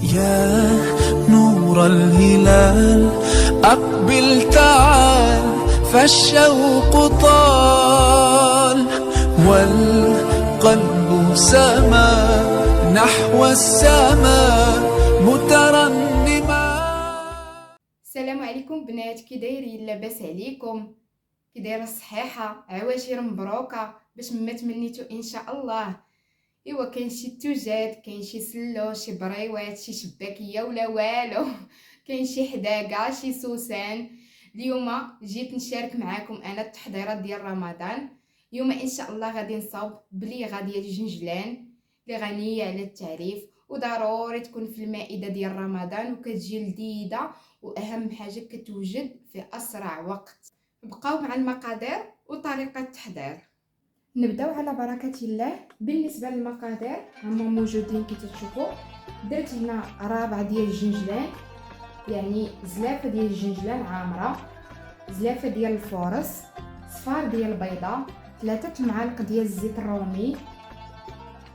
يا نور الهلال أقبل تعال، فالشوق طال والقلب سما نحو السماء مترنما. السلام عليكم بنات، كي دايرين؟ لاباس عليكم؟ كي دايره الصحيحه؟ عواشر مبروكه باش مما تمنيتو ان شاء الله. ايوا كاين شي توجاد، كاين شي سلو، شي بريوات، شي شباكيه ولا والو كاين شي حداقه، شي سوسان. اليوم جيت نشارك معاكم انا التحضيرات ديال رمضان. اليوم ان شاء الله غادي نصاوب بليغه ديال الجنجلان اللي غنيه على التعريف، وضروري تكون في المائده ديال رمضان وكتجي لذيذه، واهم حاجه كتوجد في اسرع وقت. بقاو مع المقادير وطريقه التحضير. نبداو على بركه الله. بالنسبه للمقادير هما موجودين كي تشوفوا. درت هنا رابعه ديال الجنجلان، يعني زلافه ديال الجنجلان عامره، زلافه ديال الفورص، صفار ديال البيضه، 3 معالق ديال الزيت الرومي،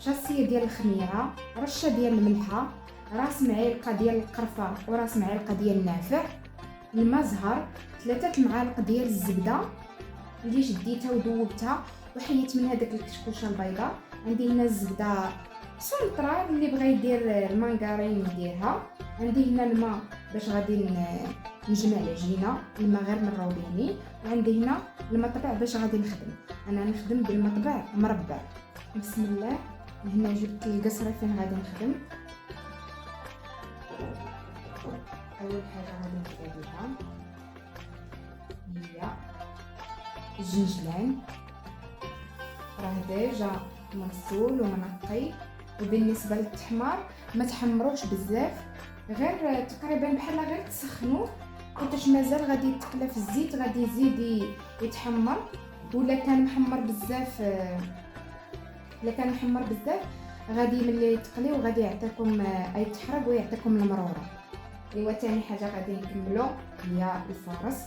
شاصيه ديال الخميره، رشه ديال الملحه، راس معلقه ديال القرفه وراس معلقه ديال النافع، الماء زهر، 3 معالق ديال الزبده اللي شديتها وذوبتها وحيت منها داك الكشكوشه البيضاء. عندي هنا الزبده سونطرال، اللي بغى يدير المانغارين يديرها. عندي هنا الماء باش غادي نجمع العجينه، الماء غير من الروبيني. وعندي هنا المطبع باش غادي نخدم، انا نخدم بالمطبع مربع. بسم الله. هنا جبت القصره فين غادي نخدم. اول حاجه غادي نبدا بها هي الجنجلان، راه ديجا مغسول ومنقي. وبالنسبه للتحمار ما تحمروش بزاف، غير تقريبا بحال غير تسخنوه، حيتاش مازال غادي يتقلى في الزيت، غادي يزيد يتحمر. ولا كان محمر بزاف غادي ملي يتقلي وغادي يعطيكم يتحرق ويعطيكم المروره. ايوا ثاني حاجه غادي نكملو هي الفارس.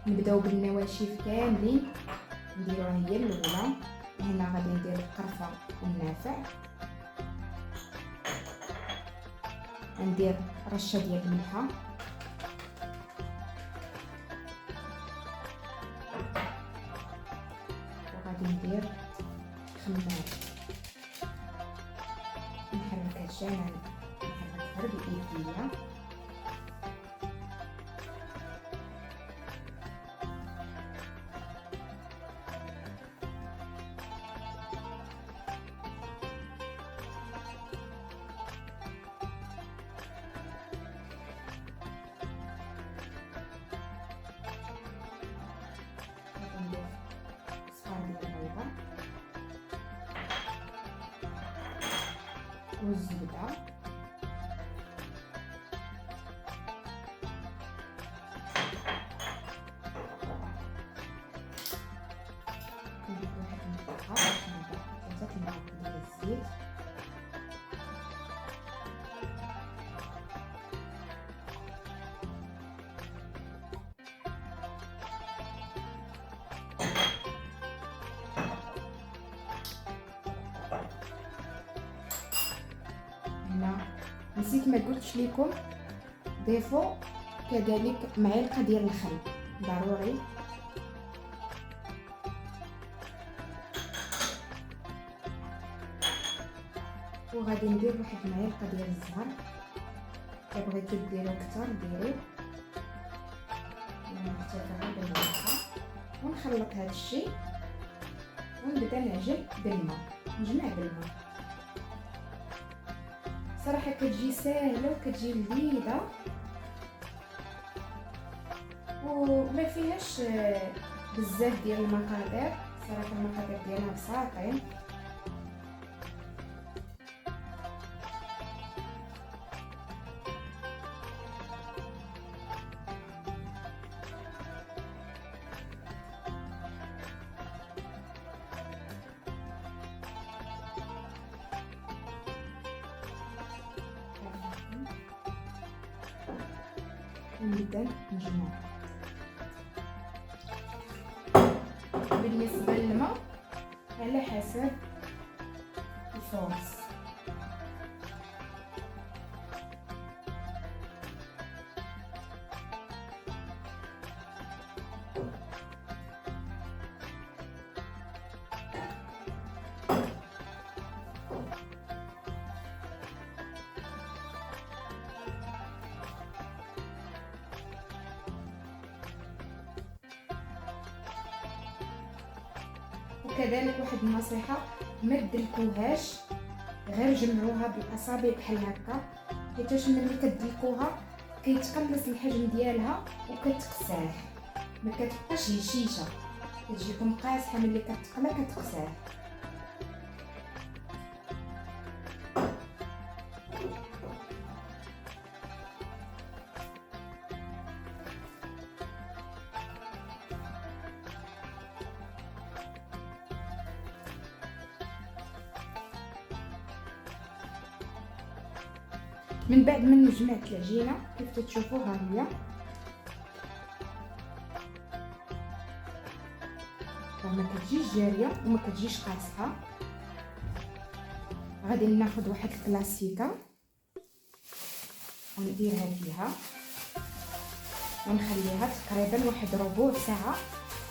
نبداو بالنواشف كاملين نديروها هي الاولى. هنا غادي ندير القرفه والنافع، ندير رشه ديال الملحه، وغادي ندير خمار. نحرك هادشي، نحرك غير بايديا. والزبده ندير واحد الملعقه باش نبدا 3 معالق ديال الزيت. هنا نسيت ما قلتش لكم، ضيفوا كذلك معلقه ديال الخل ضروري. وغادي ندير واحد المعلقه ديال الزهر، الا بغيتو ديرو كتر ديرو. انا نكتفي غير بالملحه ونخلط هذا الشيء ونبدا نعجن بالماء، نجمع بالماء. صراحه كتجي ساهله وكتجي لذيذه وما فيهاش بزاف ديال المقادير. صراحه المقادير ديالها بساطين. ونبدا نجمع. بالنسبه للماء على حسب الفرص، وكذلك واحد النصيحه، ما تدلكوهاش، غير جمعوها بالاصابع بحال هكا، حيتاش ملي كتدلكوها كيتقلص الحجم ديالها وكتقساه، ما كتبقاش هشيشه، كتجيكم قاصحه ملي كتقلى كتقساه. من بعد من جمعت العجينه كيف تشوفوها هي، ما كتجيش جاريه وما كتجيش قاصحه. غادي ناخذ واحد الكلاسيكه ونديرها فيها ونخليها تقريبا واحد ربع ساعه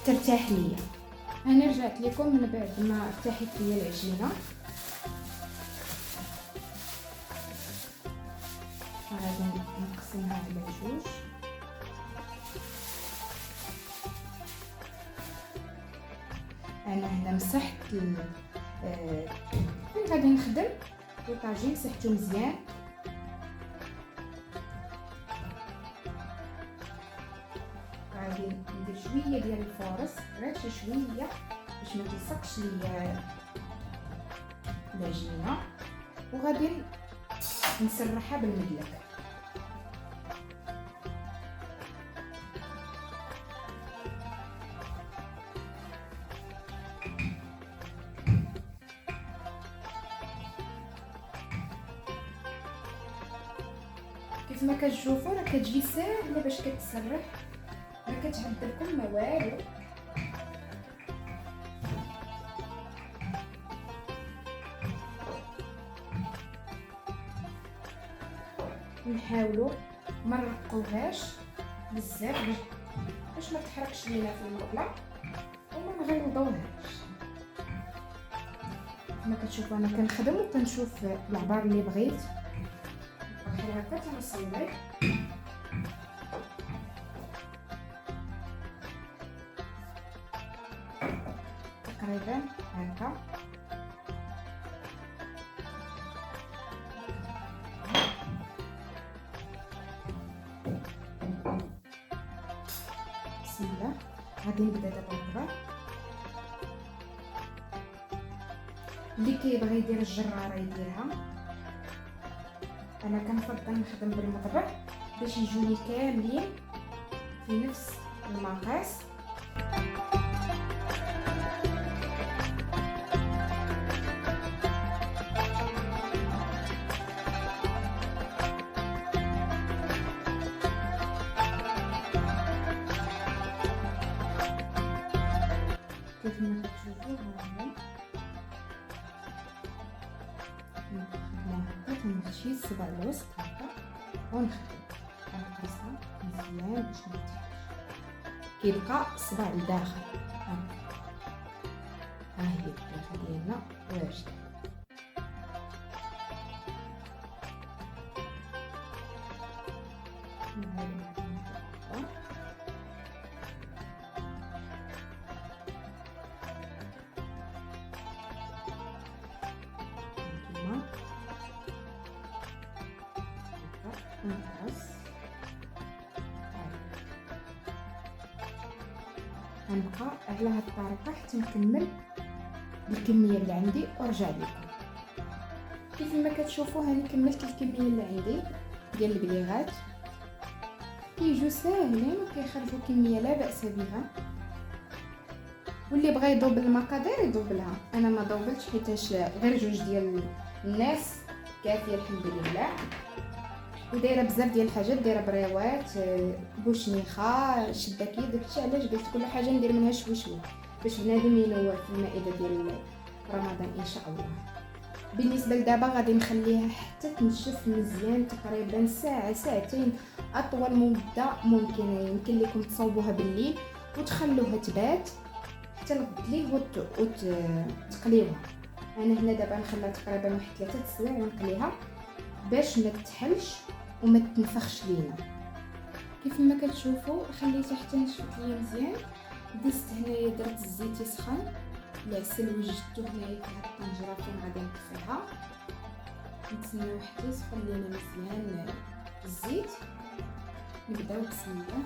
ترتاح ليا. انا رجعت لكم من بعد ما ارتاحت ليا العجينه. غادي نقسمها على جوج. انا هنا مسحت فين غادي نخدم الطاجين، مسحته مزيان. غادي ندير شويه ديال الفورص، غير شويه باش ما تلصقش ليا العجينه، وغادي نسرحها بالمدلك. كيف ما كتشوفوا راه كتجي ساهله باش كتسرح، ما كتعذب لكم ما والو. نحاولوا ما نرقوهاش بزاف باش ما تحرقش لينا في المقله وما نغلظوهاش. كما كتشوفوا انا كنخدم وكنشوف العبار اللي بغيت بحال هكا تنصلي. تقريبا هكا بسم الله. غادي نبدا دابا نضرب. اللي كيبغي يدير الجراره يديرها، انا كنفضل نخدم بالمطبخ باش يجوني كاملين في نفس المقاس. كيف ما كتشوفوا هاهي نخدموها هكا، تنمشي الصبع الوسط هكا ونخدم كنقصها مزيان باش متحرقش، كيبقى الصبع لداخل هكا. ها هي الطريقه ديالنا واجده. نقص غنبقى على هاد الطريقه حتى نكمل الكميه اللي عندي وارجع لكم. كيف ما كتشوفوا هاني كملت الكميه اللي عندي ديال البليغات، كيجيو ساهلين وكيخرجوا كميه لا باس بها. واللي بغى يذوب المقادير يذوبلها، انا ما ذوبلتش حيتاش غير جوج ديال الناس كافيه الحمد لله. ودايره بزاف ديال الحاجات، دايره بريوات، بوشنيخه، شباكيه، داكشي علاش قلت كل حاجه ندير منها شوي شوي باش بنادم ينوع في المائده ديال رمضان ان شاء الله. بالنسبه لدابا غادي نخليها حتى تنشف مزيان، تقريبا ساعه ساعتين، اطول مده ممكنه. يمكن لكم تصوبوها بالليل وتخلوها تبات حتى الليل وتقليوها. انا هنا دابا نخليها تقريبا واحد 3 سوايع ونقليها باش ما تتحلش وما تنفخش لينا. كيف ما كتشوفوا خليتها حتى نشفت ليا مزيان. دزت هنايا درت الزيت يسخن العسل وجدته هنايا في هاد الطنجره فين غادي نطفيها. نتسناو حتى يسخن لينا مزيان الزيت. نبداو بسم الله.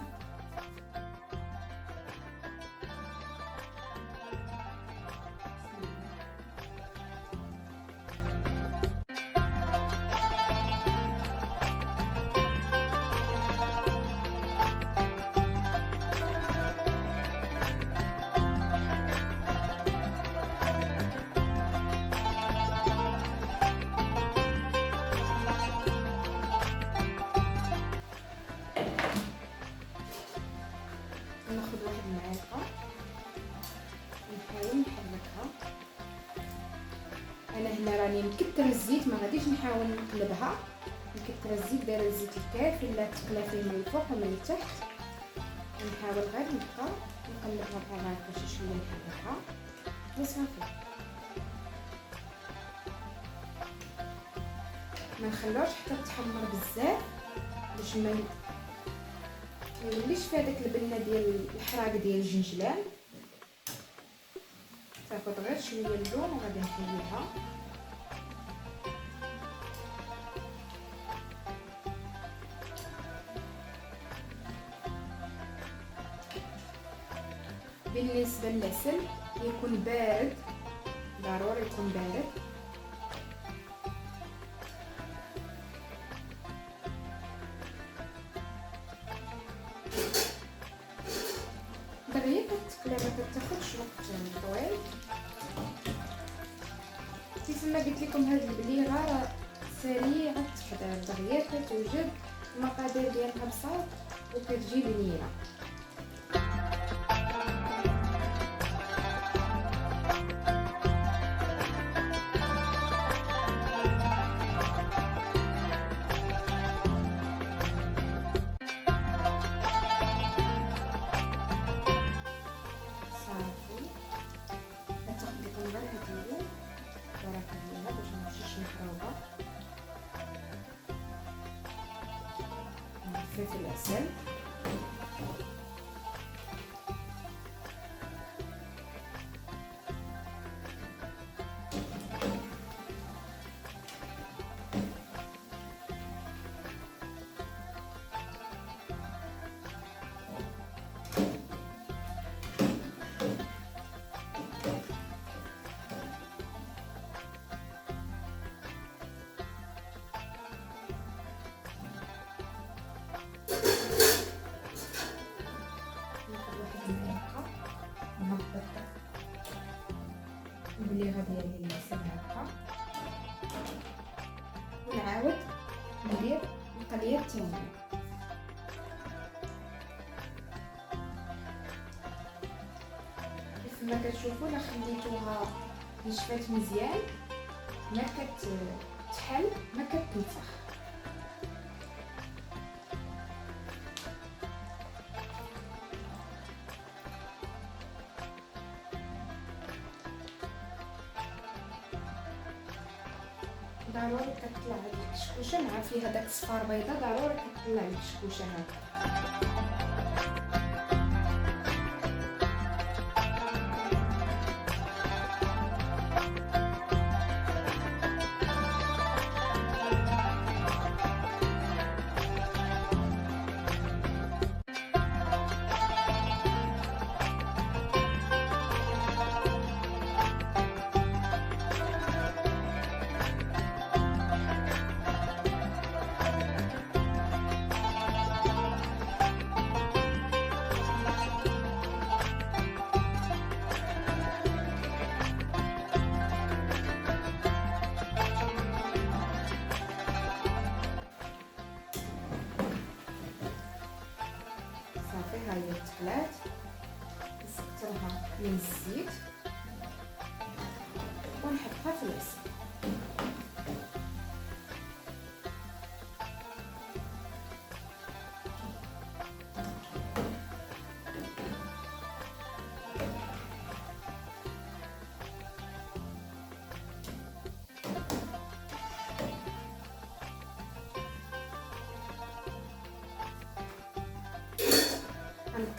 ناخذ واحد المعلقه ونحاول نحركها. انا هنا راني مكتره الزيت، ما غاديش نحاول نقلبها. مكتره الزيت، دايره الزيت الكافي لا تقلى فيه من الفوق ومن التحت. نحاول غير نبقى نقلبها بحال هكا شي شويه، نحركها وصافي. ما نخلوش حتى تحمر بزاف باش ما يوليش فيها داك البنه ديال الحراق ديال الجنجلان. تاخد غير شويه اللون وغادي نحيدها. بالنسبه للعسل يكون بارد، ضروري يكون بارد. دغيا كتقلى، ما كتاخذش وقت طويل. كيف ما قلت لكم هاد البليغه راه سريعه التحضير، دغيا كتوجد، المقادير ديالها بساط وكتجي بنينه. نخفف العسل. نهبط البليغه ديالي العسل هكا، ونعاود ندير القليه الثانيه. كيف ما كتشوفوا الا خليتوها نشفات مزيان ما كتحل ما كتنفخ. ضروري كتطلع هاد الكشكوشه مع فيها داك الصفار بيضه، ضروري كتطلع الكشكوشه هكا. ها هي تحلات، نسكترها من الزيت ونحطها في العسل.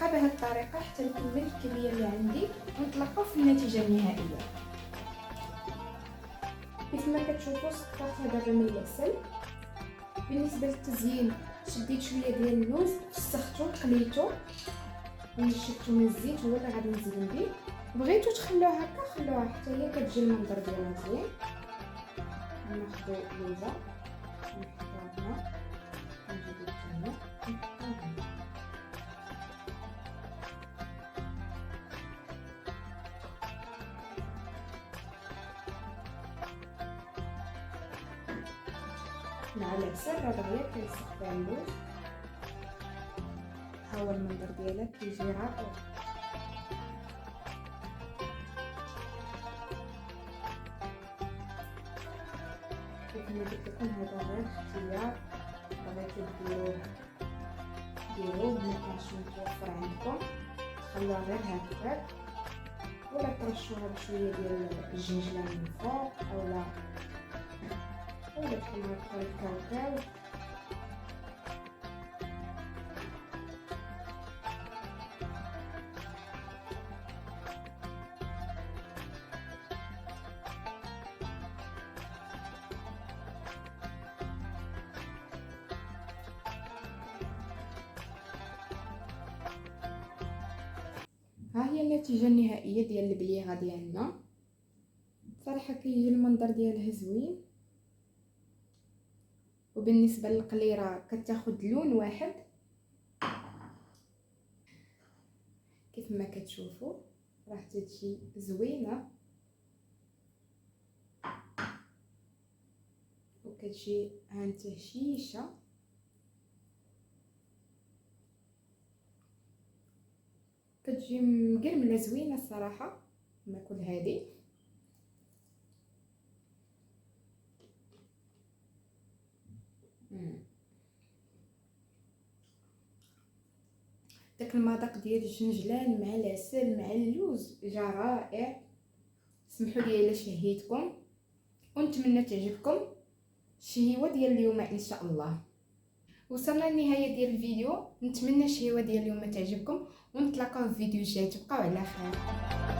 نبقى بهذه الطريقه حتى نكمل الكميه اللي عندي ونتلاقاو في النتيجه النهائيه. كيف ما كتشوفوا سقطت دابا من العسل. بالنسبه للتزيين شديت شويه ديال اللوز، فسختو قليتو ونشفتو من الزيت هو اللي غادي نزيد به. بغيتو تخلوها هكا خلوها حتى هي كتجي المنظر ديالها مزيان. ناخذ لوزه نحطوها هنا ونجيبو الثانيه نحطوها هنا. مع العسل راه دغيا كيلصق فيها اللوز، ها هو المنظر ديالها كيجي رائع. كيف ما قلت لكم هذا غير اختيار، بغيتو ديروه مكانش متوفر عندكم تخلوها غير هكاك، ولا ترشوها بشويه ديال الجنجلان من فوق اولا تخلوها بحال الكاوكاو. ها هي النتيجه النهائيه ديال البليغه ديالنا. صراحه كيجي المنظر ديالها زوين، وبالنسبه للقليره كتاخد لون واحد كيف ما كتشوفوا راه تجي زوينه وكتجي هانته هشيشه. كتجي مقرمله زوينه الصراحه ناكل هذه. داك المذاق ديال الجنجلان مع العسل مع اللوز جا رائع. سمحوا لي الا شهيتكم ونتمنى تعجبكم الشهيوه ديال اليوم ان شاء الله. وصلنا للنهايه ديال الفيديو، نتمنى الشهيوه ديال اليوم تعجبكم ونتلاقاو في فيديو جاي. تبقاو على خير.